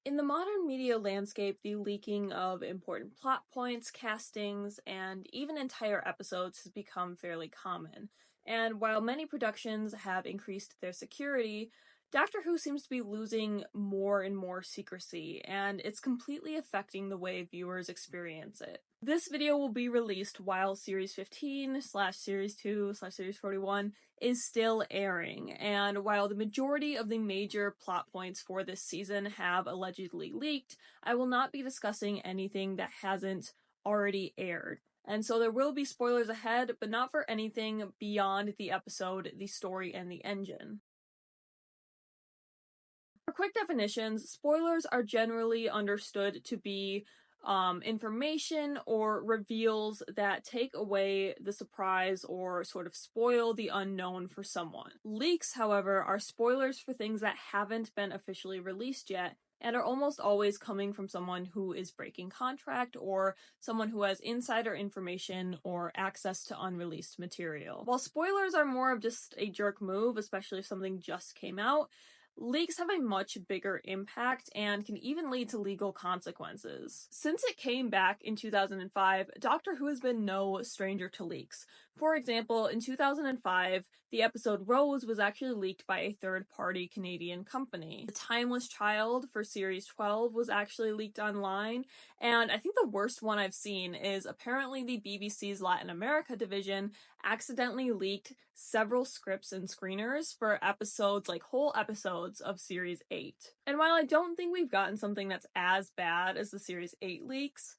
In the modern media landscape, the leaking of important plot points, castings, and even entire episodes has become fairly common. And while many productions have increased their security, Doctor Who seems to be losing more and more secrecy, and it's completely affecting the way viewers experience it. This video will be released while Series 15/Series 2/Series 41 is still airing, and while the majority of the major plot points for this season have allegedly leaked, I will not be discussing anything that hasn't already aired. And so there will be spoilers ahead, but not for anything beyond the episode, the story, and the engine. For quick definitions, spoilers are generally understood to be information or reveals that take away the surprise or sort of spoil the unknown for someone. Leaks, however, are spoilers for things that haven't been officially released yet and are almost always coming from someone who is breaking contract or someone who has insider information or access to unreleased material. While spoilers are more of just a jerk move, especially if something just came out, leaks have a much bigger impact and can even lead to legal consequences. Since it came back in 2005, Doctor Who has been no stranger to leaks. For example, in 2005, the episode Rose was actually leaked by a third-party Canadian company. The Timeless Child for Series 12 was actually leaked online, and I think the worst one I've seen is apparently the BBC's Latin America division accidentally leaked several scripts and screeners for episodes, like whole episodes of Series 8. And while I don't think we've gotten something that's as bad as the Series 8 leaks,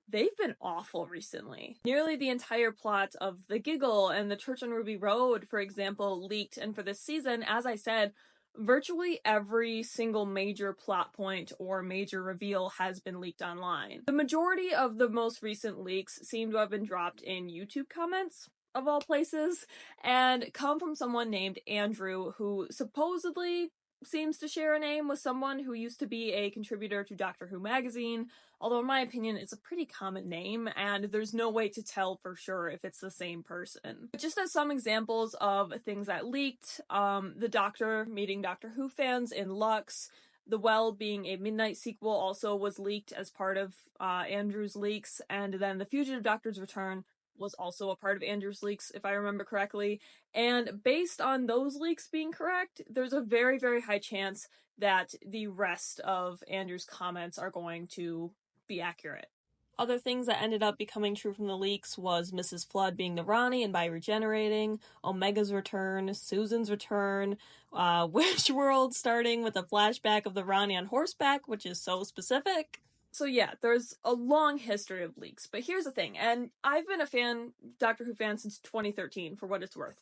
they've been awful recently. Nearly the entire plot of The Giggle and The Church on Ruby Road, for example, leaked, and for this season, as I said, virtually every single major plot point or major reveal has been leaked online. The majority of the most recent leaks seem to have been dropped in YouTube comments, of all places, and come from someone named Andrew, who supposedly seems to share a name with someone who used to be a contributor to Doctor Who magazine, although in my opinion it's a pretty common name and there's no way to tell for sure if it's the same person. But just as some examples of things that leaked, the Doctor meeting Doctor Who fans in Lux, The Well being a Midnight sequel also was leaked as part of Andrew's leaks, and then The Fugitive Doctor's Return was also a part of Andrew's leaks, if I remember correctly. And based on those leaks being correct, there's a very, very high chance that the rest of Andrew's comments are going to be accurate. Other things that ended up becoming true from the leaks was Mrs. Flood being the Ronnie and by regenerating, Omega's return, Susan's return, Witch World starting with a flashback of the Ronnie on horseback, which is so specific. So yeah, there's a long history of leaks, but here's the thing, and I've been a Doctor Who fan since 2013, for what it's worth,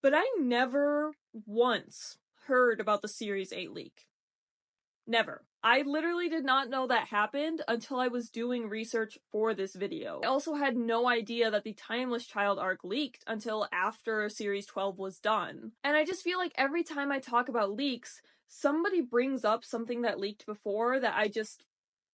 but I never once heard about the Series 8 leak. Never. I literally did not know that happened until I was doing research for this video. I also had no idea that the Timeless Child arc leaked until after Series 12 was done. And I just feel like every time I talk about leaks, somebody brings up something that leaked before that I just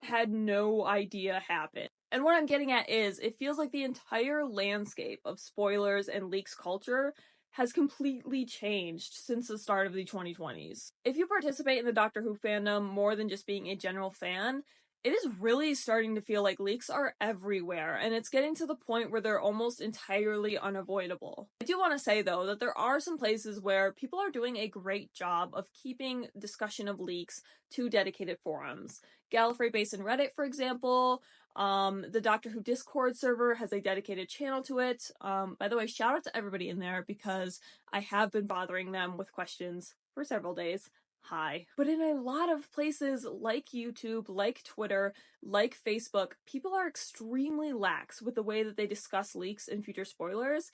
had no idea happened. And what I'm getting at is, it feels like the entire landscape of spoilers and leaks culture has completely changed since the start of the 2020s. If you participate in the Doctor Who fandom more than just being a general fan, it is really starting to feel like leaks are everywhere, and it's getting to the point where they're almost entirely unavoidable. I do want to say, though, that there are some places where people are doing a great job of keeping discussion of leaks to dedicated forums. Gallifrey Basin Reddit, for example. The Doctor Who Discord server has a dedicated channel to it. By the way, shout out to everybody in there because I have been bothering them with questions for several days. Hi. But in a lot of places like YouTube, like Twitter, like Facebook, people are extremely lax with the way that they discuss leaks and future spoilers.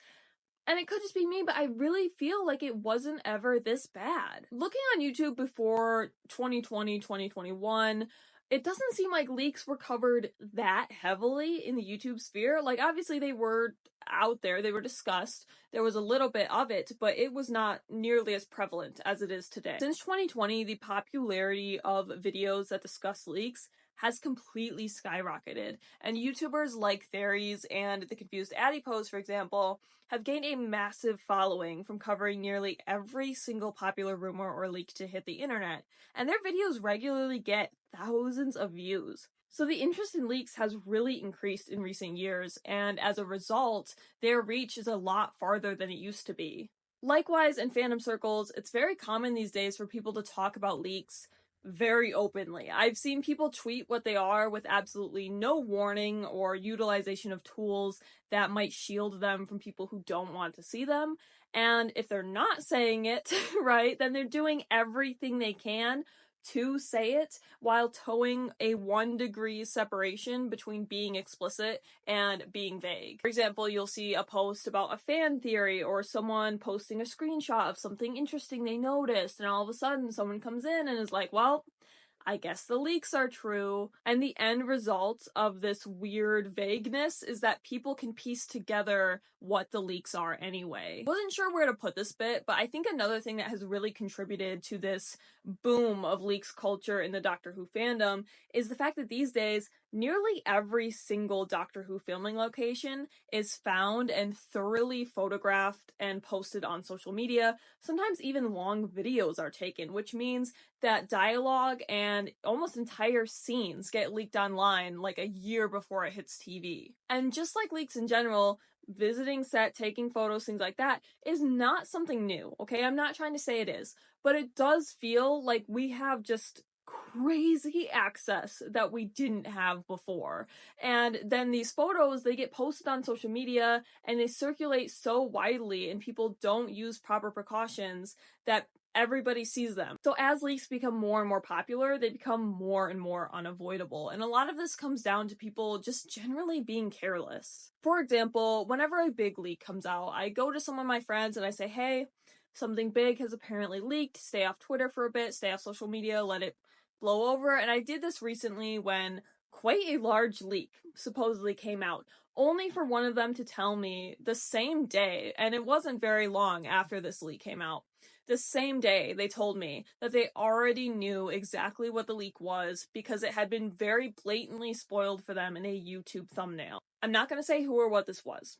And it could just be me, but I really feel like it wasn't ever this bad. Looking on YouTube before 2020, 2021, it doesn't seem like leaks were covered that heavily in the YouTube sphere. Like, obviously they were out there, they were discussed, there was a little bit of it, but it was not nearly as prevalent as it is today. Since 2020, the popularity of videos that discuss leaks has completely skyrocketed, and YouTubers like Theories and The Confused Adipose, for example, have gained a massive following from covering nearly every single popular rumor or leak to hit the internet, and their videos regularly get thousands of views. So the interest in leaks has really increased in recent years, and as a result, their reach is a lot farther than it used to be. Likewise, in fandom circles, it's very common these days for people to talk about leaks very openly. I've seen people tweet what they are with absolutely no warning or utilization of tools that might shield them from people who don't want to see them. And if they're not saying it, right, then they're doing everything they can to say it while towing a 1 degree separation between being explicit and being vague. For example, you'll see a post about a fan theory or someone posting a screenshot of something interesting they noticed, and all of a sudden someone comes in and is like, well, I guess the leaks are true. And the end result of this weird vagueness is that people can piece together what the leaks are anyway. I wasn't sure where to put this bit, but I think another thing that has really contributed to this boom of leaks culture in the Doctor Who fandom is the fact that these days, nearly every single Doctor Who filming location is found and thoroughly photographed and posted on social media. Sometimes even long videos are taken, which means that dialogue and almost entire scenes get leaked online like a year before it hits TV. And just like leaks in general, visiting set, taking photos, things like that is not something new, okay? I'm not trying to say it is, but it does feel like we have just crazy access that we didn't have before. And then these photos, they get posted on social media and they circulate so widely, and people don't use proper precautions that everybody sees them. So as leaks become more and more popular, they become more and more unavoidable. And a lot of this comes down to people just generally being careless. For example, whenever a big leak comes out, I go to some of my friends and I say, hey, something big has apparently leaked. Stay off Twitter for a bit, stay off social media, let it blow over. And I did this recently when quite a large leak supposedly came out, only for one of them to tell me the same day, and it wasn't very long after this leak came out, the same day they told me that they already knew exactly what the leak was because it had been very blatantly spoiled for them in a YouTube thumbnail. I'm not going to say who or what this was,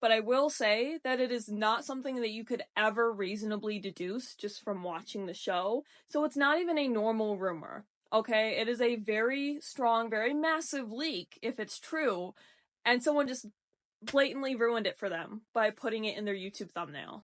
but I will say that it is not something that you could ever reasonably deduce just from watching the show, so it's not even a normal rumor, okay? It is a very strong, very massive leak if it's true, and someone just blatantly ruined it for them by putting it in their YouTube thumbnail.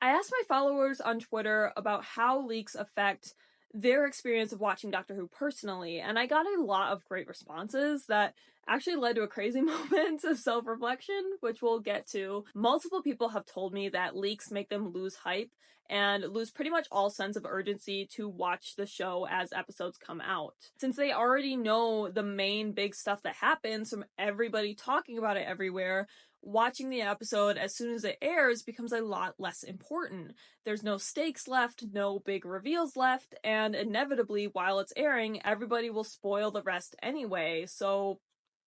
I asked my followers on Twitter about how leaks affect their experience of watching Doctor Who personally, and I got a lot of great responses that actually led to a crazy moment of self-reflection, which we'll get to. Multiple people have told me that leaks make them lose hype and lose pretty much all sense of urgency to watch the show as episodes come out. Since they already know the main big stuff that happens from everybody talking about it everywhere, watching the episode as soon as it airs becomes a lot less important. There's no stakes left, no big reveals left, and inevitably, while it's airing, everybody will spoil the rest anyway, so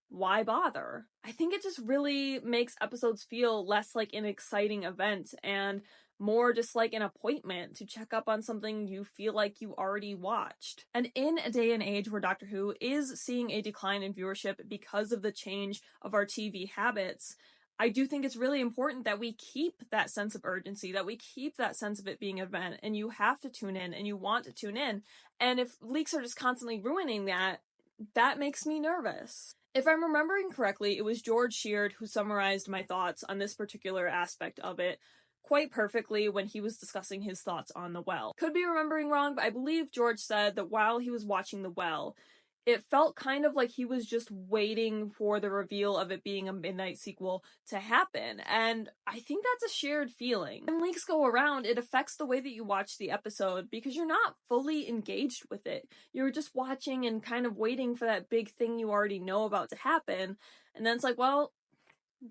why bother? I think it just really makes episodes feel less like an exciting event and more just like an appointment to check up on something you feel like you already watched. And in a day and age where Doctor Who is seeing a decline in viewership because of the change of our TV habits, I do think it's really important that we keep that sense of urgency, that we keep that sense of it being an event, and you have to tune in and you want to tune in. And if leaks are just constantly ruining that, that makes me nervous. If I'm remembering correctly, it was George Sheard who summarized my thoughts on this particular aspect of it quite perfectly when he was discussing his thoughts on The Well. Could be remembering wrong, but I believe George said that while he was watching The Well, it felt kind of like he was just waiting for the reveal of it being a midnight sequel to happen, and I think that's a shared feeling. When leaks go around, it affects the way that you watch the episode because you're not fully engaged with it. You're just watching and kind of waiting for that big thing you already know about to happen, and then it's like, well,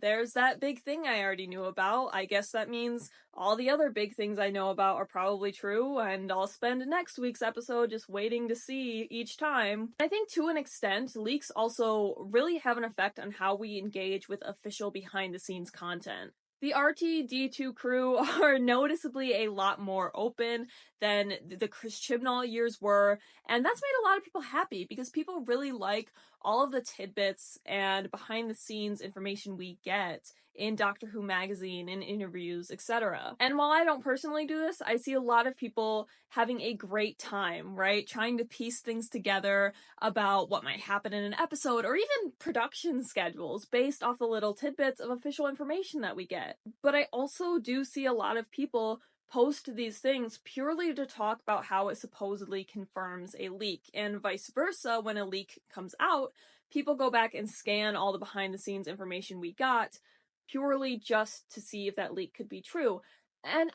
there's that big thing I already knew about. I guess that means all the other big things I know about are probably true, and I'll spend next week's episode just waiting to see each time. I think to an extent, leaks also really have an effect on how we engage with official behind-the-scenes content. The RTD2 crew are noticeably a lot more open than the Chris Chibnall years were, and that's made a lot of people happy because people really like all of the tidbits and behind the scenes information we get in Doctor Who magazine, in interviews, etc. And while I don't personally do this, I see a lot of people having a great time, right? Trying to piece things together about what might happen in an episode, or even production schedules based off the little tidbits of official information that we get. But I also do see a lot of people post these things purely to talk about how it supposedly confirms a leak, and vice versa. When a leak comes out, people go back and scan all the behind the scenes information we got purely just to see if that leak could be true. And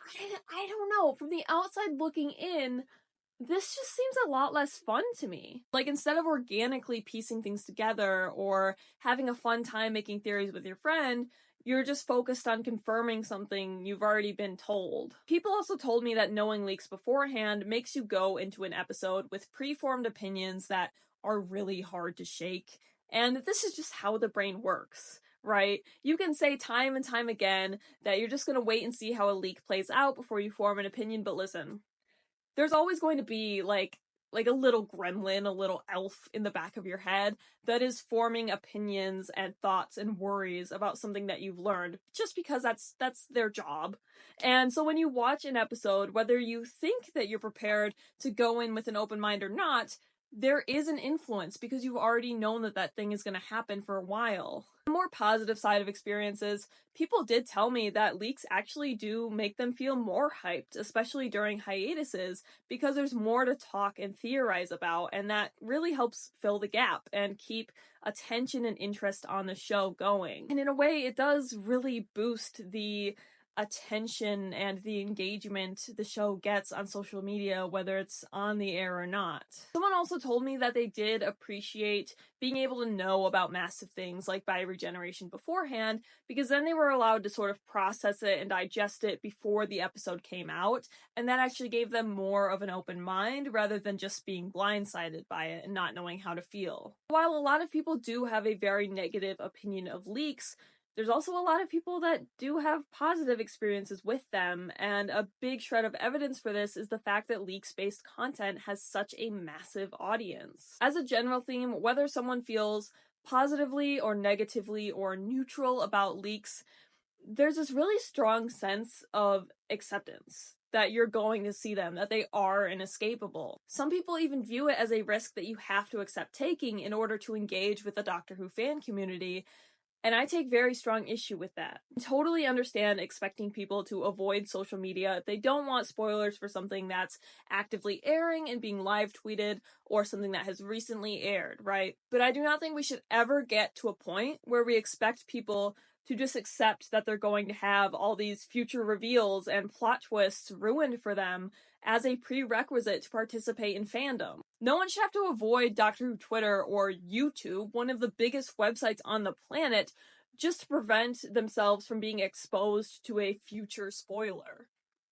I don't know, from the outside looking in, this just seems a lot less fun to me. Like, instead of organically piecing things together or having a fun time making theories with your friend, you're just focused on confirming something you've already been told. People also told me that knowing leaks beforehand makes you go into an episode with preformed opinions that are really hard to shake. And this is just how the brain works, right? You can say time and time again that you're just gonna wait and see how a leak plays out before you form an opinion, but listen, there's always going to be like a little gremlin, a little elf in the back of your head that is forming opinions and thoughts and worries about something that you've learned, just because that's their job. And so when you watch an episode, whether you think that you're prepared to go in with an open mind or not, there is an influence because you've already known that that thing is going to happen for a while. The more positive side of experiences, people did tell me that leaks actually do make them feel more hyped, especially during hiatuses, because there's more to talk and theorize about, and that really helps fill the gap and keep attention and interest on the show going. And in a way, it does really boost the attention and the engagement the show gets on social media, whether it's on the air or not. Someone also told me that they did appreciate being able to know about massive things like bioregeneration beforehand, because then they were allowed to sort of process it and digest it before the episode came out, and that actually gave them more of an open mind rather than just being blindsided by it and not knowing how to feel. While a lot of people do have a very negative opinion of leaks, there's also a lot of people that do have positive experiences with them, and a big shred of evidence for this is the fact that leaks-based content has such a massive audience. As a general theme, whether someone feels positively or negatively or neutral about leaks, there's this really strong sense of acceptance that you're going to see them, that they are inescapable. Some people even view it as a risk that you have to accept taking in order to engage with the Doctor Who fan community, and I take very strong issue with that. I totally understand expecting people to avoid social media if they don't want spoilers for something that's actively airing and being live tweeted, or something that has recently aired, right? But I do not think we should ever get to a point where we expect people to just accept that they're going to have all these future reveals and plot twists ruined for them as a prerequisite to participate in fandom. No one should have to avoid Doctor Who Twitter or YouTube, one of the biggest websites on the planet, just to prevent themselves from being exposed to a future spoiler.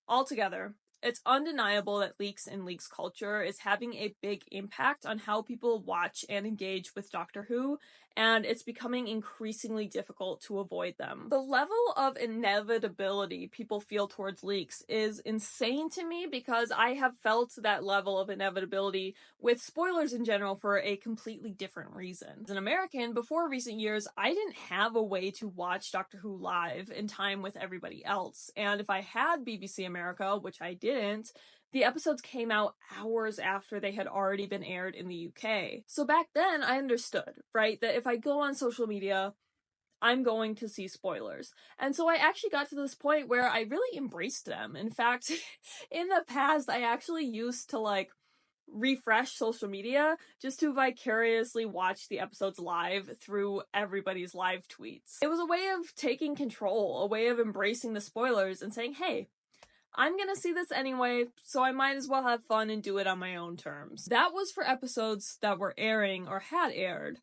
Altogether, it's undeniable that leaks and leaks culture is having a big impact on how people watch and engage with Doctor Who, and it's becoming increasingly difficult to avoid them. The level of inevitability people feel towards leaks is insane to me, because I have felt that level of inevitability with spoilers in general for a completely different reason. As an American, before recent years, I didn't have a way to watch Doctor Who live in time with everybody else, and if I had BBC America, which I didn't, the episodes came out hours after they had already been aired in the UK. So back then, I understood, right, that if I go on social media, I'm going to see spoilers. And so I actually got to this point where I really embraced them. In fact, in the past, I actually used to refresh social media just to vicariously watch the episodes live through everybody's live tweets. It was a way of taking control, a way of embracing the spoilers and saying, hey, I'm gonna see this anyway, so I might as well have fun and do it on my own terms. That was for episodes that were airing or had aired,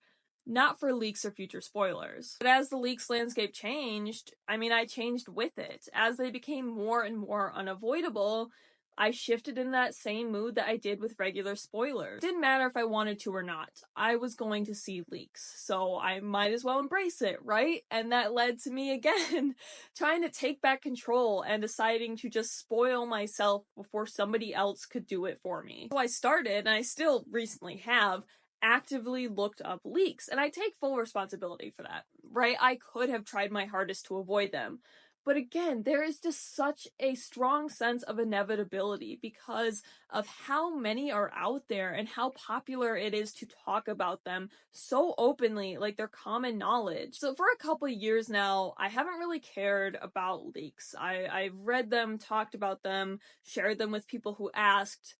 not for leaks or future spoilers. But as the leaks landscape changed, I changed with it. As they became more and more unavoidable, I shifted in that same mood that I did with regular spoilers. Didn't matter if I wanted to or not. I was going to see leaks, so I might as well embrace it, right? And that led to me again trying to take back control and deciding to just spoil myself before somebody else could do it for me. So I started, and I still recently have, actively looked up leaks, and I take full responsibility for that, right? I could have tried my hardest to avoid them. But again, there is just such a strong sense of inevitability because of how many are out there and how popular it is to talk about them so openly, like they're common knowledge. So for a couple years now, I haven't really cared about leaks. I've read them, talked about them, shared them with people who asked.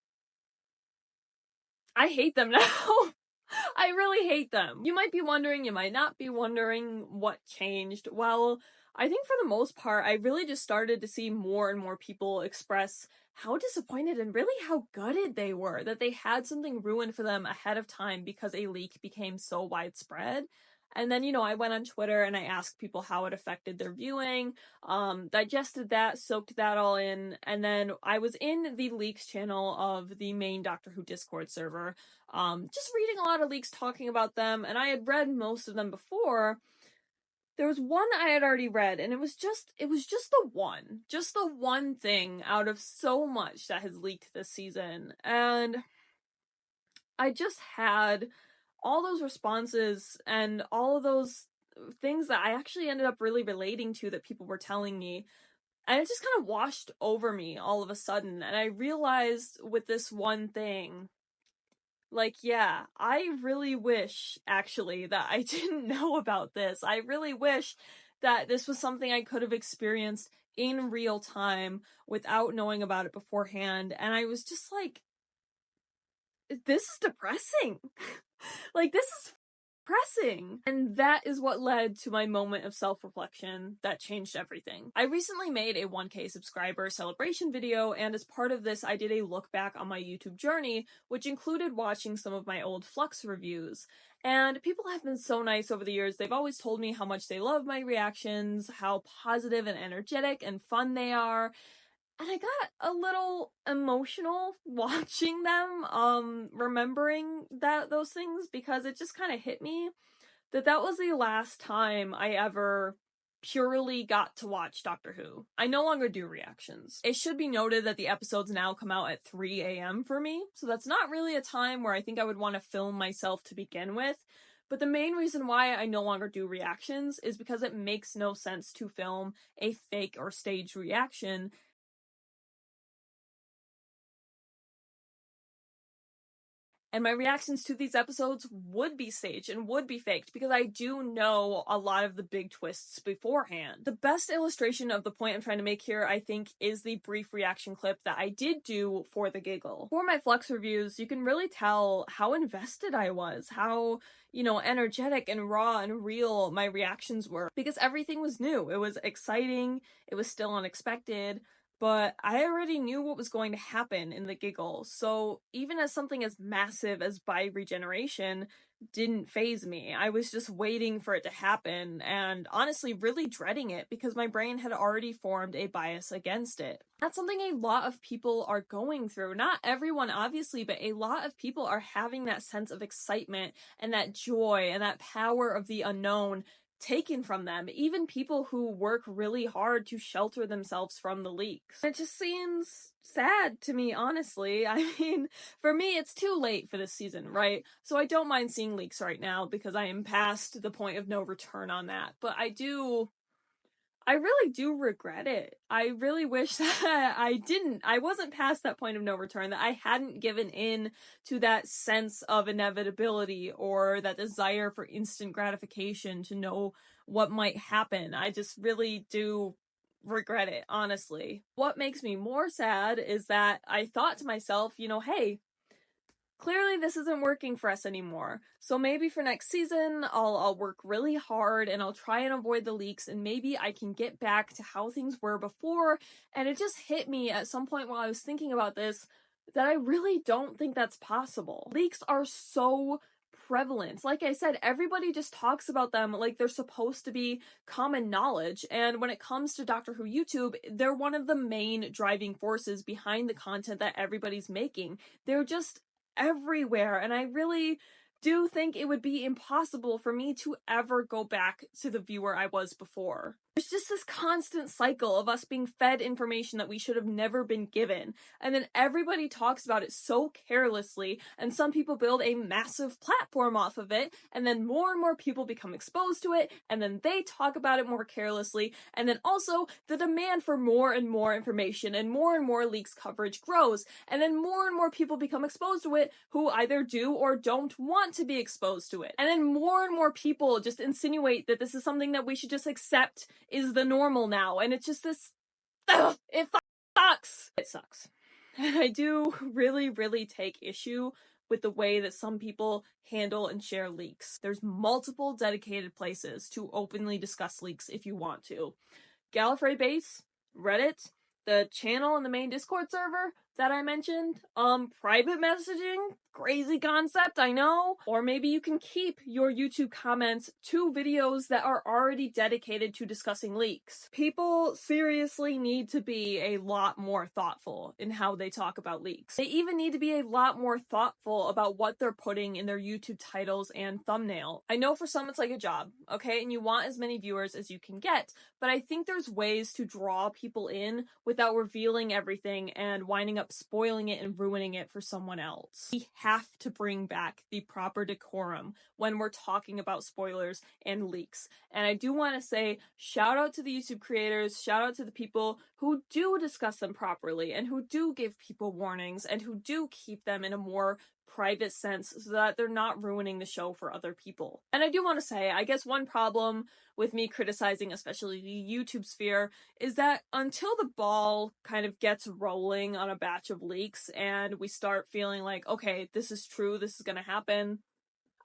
I hate them now. I really hate them. You might be wondering, you might not be wondering what changed. Well, I think for the most part, I really just started to see more and more people express how disappointed and really how gutted they were that they had something ruined for them ahead of time because a leak became so widespread. And then, I went on Twitter and I asked people how it affected their viewing, digested that, soaked that all in, and then I was in the leaks channel of the main Doctor Who Discord server, just reading a lot of leaks talking about them, and I had read most of them before. There was one I had already read, and it was just the one thing out of so much that has leaked this season, and I just had all those responses and all of those things that I actually ended up really relating to that people were telling me. And it just kind of washed over me all of a sudden. And I realized with this one thing, like, yeah, I really wish, actually, that I didn't know about this. I really wish that this was something I could have experienced in real time without knowing about it beforehand. And I was just like, this is depressing. Like, this is depressing. And that is what led to my moment of self-reflection that changed everything. I recently made a 1K subscriber celebration video, and as part of this, I did a look back on my YouTube journey, which included watching some of my old Flux reviews. And people have been so nice over the years. They've always told me how much they love my reactions, how positive and energetic and fun they are. And I got a little emotional watching them, remembering those things, because it just kind of hit me that was the last time I ever purely got to watch Doctor Who. I no longer do reactions. It should be noted that the episodes now come out at 3 a.m. for me, so that's not really a time where I think I would want to film myself to begin with. But the main reason why I no longer do reactions is because it makes no sense to film a fake or staged reaction. And my reactions to these episodes would be staged and would be faked because I do know a lot of the big twists beforehand. The best illustration of the point I'm trying to make here, I think, is the brief reaction clip that I did do for the giggle. For my Flux reviews, you can really tell how invested I was, how, energetic and raw and real my reactions were, because everything was new. It was exciting, it was still unexpected, but I already knew what was going to happen in the giggle, so even as something as massive as bi-regeneration didn't faze me. I was just waiting for it to happen, and honestly really dreading it because my brain had already formed a bias against it. That's something a lot of people are going through. Not everyone, obviously, but a lot of people are having that sense of excitement and that joy and that power of the unknown taken from them, even people who work really hard to shelter themselves from the leaks. It just seems sad to me, honestly. I mean, for me, it's too late for this season, right? So I don't mind seeing leaks right now because I am past the point of no return on that. But I really do regret it. I really wish that I wasn't past that point of no return, that I hadn't given in to that sense of inevitability or that desire for instant gratification to know what might happen. I just really do regret it, honestly. What makes me more sad is that I thought to myself, hey, clearly this isn't working for us anymore. So maybe for next season, I'll work really hard and I'll try and avoid the leaks, and maybe I can get back to how things were before. And it just hit me at some point while I was thinking about this that I really don't think that's possible. Leaks are so prevalent. Like I said, everybody just talks about them like they're supposed to be common knowledge. And when it comes to Doctor Who YouTube, they're one of the main driving forces behind the content that everybody's making. They're just everywhere. And I really do think it would be impossible for me to ever go back to the viewer I was before. There's just this constant cycle of us being fed information that we should have never been given, and then everybody talks about it so carelessly, and some people build a massive platform off of it, and then more and more people become exposed to it, and then they talk about it more carelessly, and then also the demand for more and more information and more leaks coverage grows, and then more people become exposed to it who either do or don't want to be exposed to it. And then more people just insinuate that this is something that we should just accept is the normal now, and it's just this, it sucks. It sucks. And I do really take issue with the way that some people handle and share leaks. There's multiple dedicated places to openly discuss leaks if you want to. Gallifrey Base, Reddit, the channel in the main Discord server that I mentioned, private messaging, crazy concept, I know. Or maybe you can keep your YouTube comments to videos that are already dedicated to discussing leaks. People seriously need to be a lot more thoughtful in how they talk about leaks. They even need to be a lot more thoughtful about what they're putting in their YouTube titles and thumbnail. I know for some it's like a job, okay, and you want as many viewers as you can get, but I think there's ways to draw people in without revealing everything and winding up spoiling it and ruining it for someone else. We have to bring back the proper decorum when we're talking about spoilers and leaks. And I do want to say shout out to the YouTube creators, shout out to the people who do discuss them properly and who do give people warnings and who do keep them in a more private sense so that they're not ruining the show for other people. And I do want to say, I guess one problem with me criticizing especially the YouTube sphere is that until the ball kind of gets rolling on a batch of leaks and we start feeling like, okay, this is true, this is gonna happen,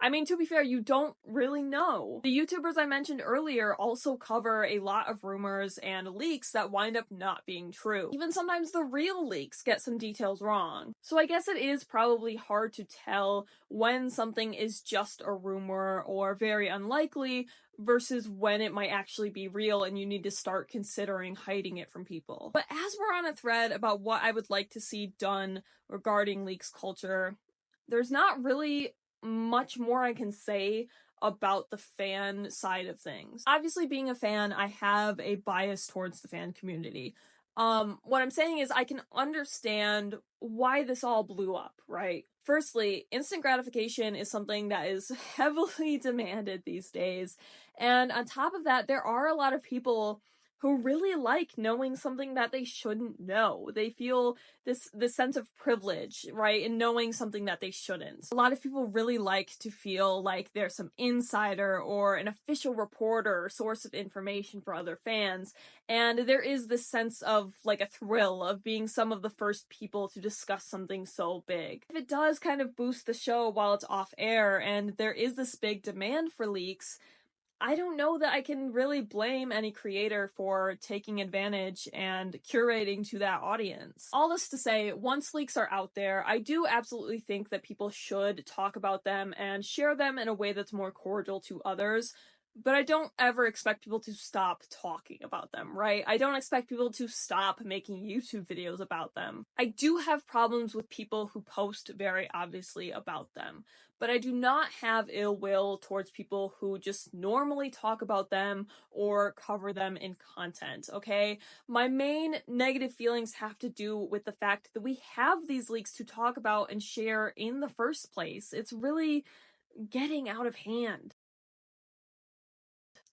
I mean, to be fair, you don't really know. The YouTubers I mentioned earlier also cover a lot of rumors and leaks that wind up not being true. Even sometimes the real leaks get some details wrong. So I guess it is probably hard to tell when something is just a rumor or very unlikely versus when it might actually be real and you need to start considering hiding it from people. But as we're on a thread about what I would like to see done regarding leaks culture, there's not really much more I can say about the fan side of things. Obviously, being a fan, I have a bias towards the fan community. What I'm saying is I can understand why this all blew up, right? Firstly, instant gratification is something that is heavily demanded these days. And on top of that, there are a lot of people who really like knowing something that they shouldn't know. They feel this sense of privilege, right, in knowing something that they shouldn't. A lot of people really like to feel like they're some insider or an official reporter or source of information for other fans, and there is this sense of like a thrill of being some of the first people to discuss something so big. If it does kind of boost the show while it's off air and there is this big demand for leaks, I don't know that I can really blame any creator for taking advantage and curating to that audience. All this to say, once leaks are out there, I do absolutely think that people should talk about them and share them in a way that's more cordial to others. But I don't ever expect people to stop talking about them, right? I don't expect people to stop making YouTube videos about them. I do have problems with people who post very obviously about them, but I do not have ill will towards people who just normally talk about them or cover them in content, okay? My main negative feelings have to do with the fact that we have these leaks to talk about and share in the first place. It's really getting out of hand.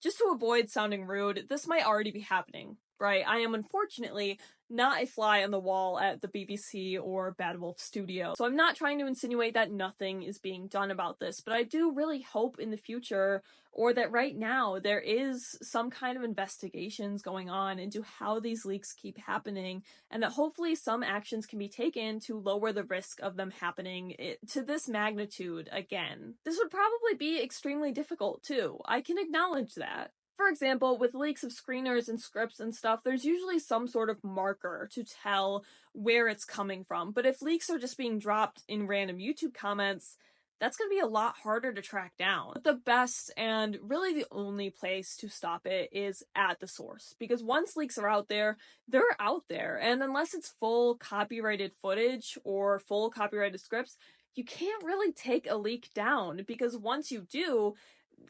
Just to avoid sounding rude, this might already be happening, right? I am unfortunately not a fly on the wall at the BBC or Bad Wolf Studio, so I'm not trying to insinuate that nothing is being done about this, but I do really hope in the future, or that right now, there is some kind of investigations going on into how these leaks keep happening, and that hopefully some actions can be taken to lower the risk of them happening to this magnitude again. This would probably be extremely difficult too. I can acknowledge that. For example, with leaks of screeners and scripts and stuff, there's usually some sort of marker to tell where it's coming from. But if leaks are just being dropped in random YouTube comments, that's going to be a lot harder to track down. But the best and really the only place to stop it is at the source, because once leaks are out there, they're out there. And unless it's full copyrighted footage or full copyrighted scripts, you can't really take a leak down, because once you do,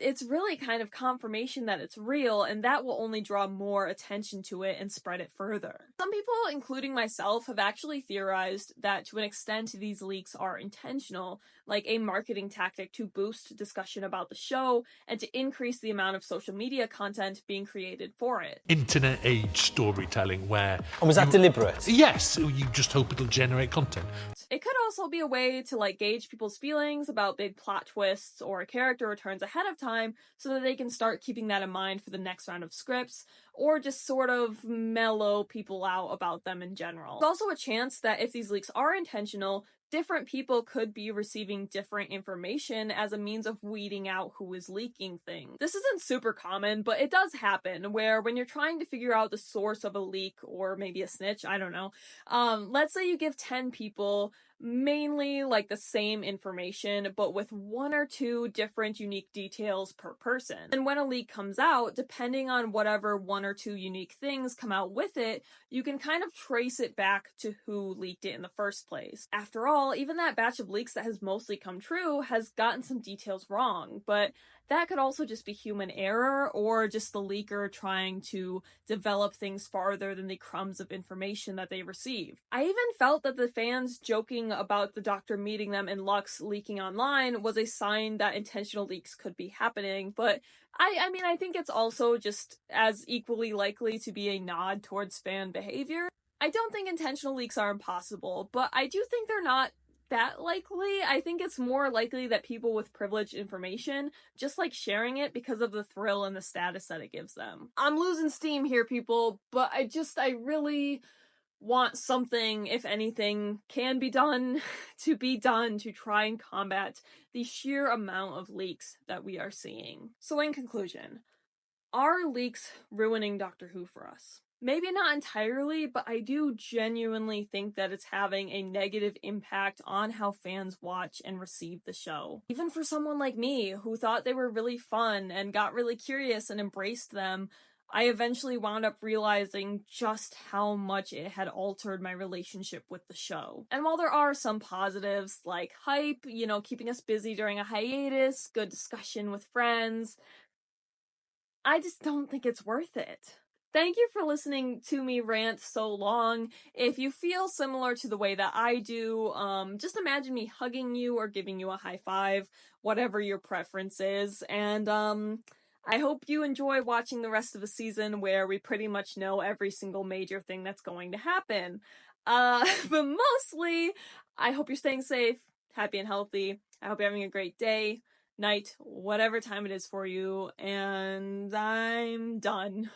it's really kind of confirmation that it's real, and that will only draw more attention to it and spread it further. Some people, including myself, have actually theorized that to an extent these leaks are intentional, like a marketing tactic to boost discussion about the show and to increase the amount of social media content being created for it. Internet age storytelling where... And was that deliberate? Yes, you just hope it'll generate content. It could also be a way to like gauge people's feelings about big plot twists or character returns ahead of time so that they can start keeping that in mind for the next round of scripts, or just sort of mellow people out about them in general. There's also a chance that if these leaks are intentional, different people could be receiving different information as a means of weeding out who is leaking things. This isn't super common, but it does happen where when you're trying to figure out the source of a leak or maybe a snitch, I don't know, let's say you give 10 people mainly like the same information, but with one or two different unique details per person. And when a leak comes out, depending on whatever one or two unique things come out with it, you can kind of trace it back to who leaked it in the first place. After all, even that batch of leaks that has mostly come true has gotten some details wrong, but that could also just be human error or just the leaker trying to develop things farther than the crumbs of information that they received. I even felt that the fans joking about the Doctor meeting them in Lux leaking online was a sign that intentional leaks could be happening, but I mean, I think it's also just as equally likely to be a nod towards fan behavior. I don't think intentional leaks are impossible, but I do think they're not that likely. I think it's more likely that people with privileged information just like sharing it because of the thrill and the status that it gives them. I'm losing steam here, people, but I really want something, if anything, can be done to try and combat the sheer amount of leaks that we are seeing. So in conclusion, are leaks ruining Doctor Who for us? Maybe not entirely, but I do genuinely think that it's having a negative impact on how fans watch and receive the show. Even for someone like me, who thought they were really fun and got really curious and embraced them, I eventually wound up realizing just how much it had altered my relationship with the show. And while there are some positives, like hype, keeping us busy during a hiatus, good discussion with friends, I just don't think it's worth it. Thank you for listening to me rant so long. If you feel similar to the way that I do, just imagine me hugging you or giving you a high five, whatever your preference is. And I hope you enjoy watching the rest of the season where we pretty much know every single major thing that's going to happen. But mostly, I hope you're staying safe, happy and healthy. I hope you're having a great day, night, whatever time it is for you, and I'm done.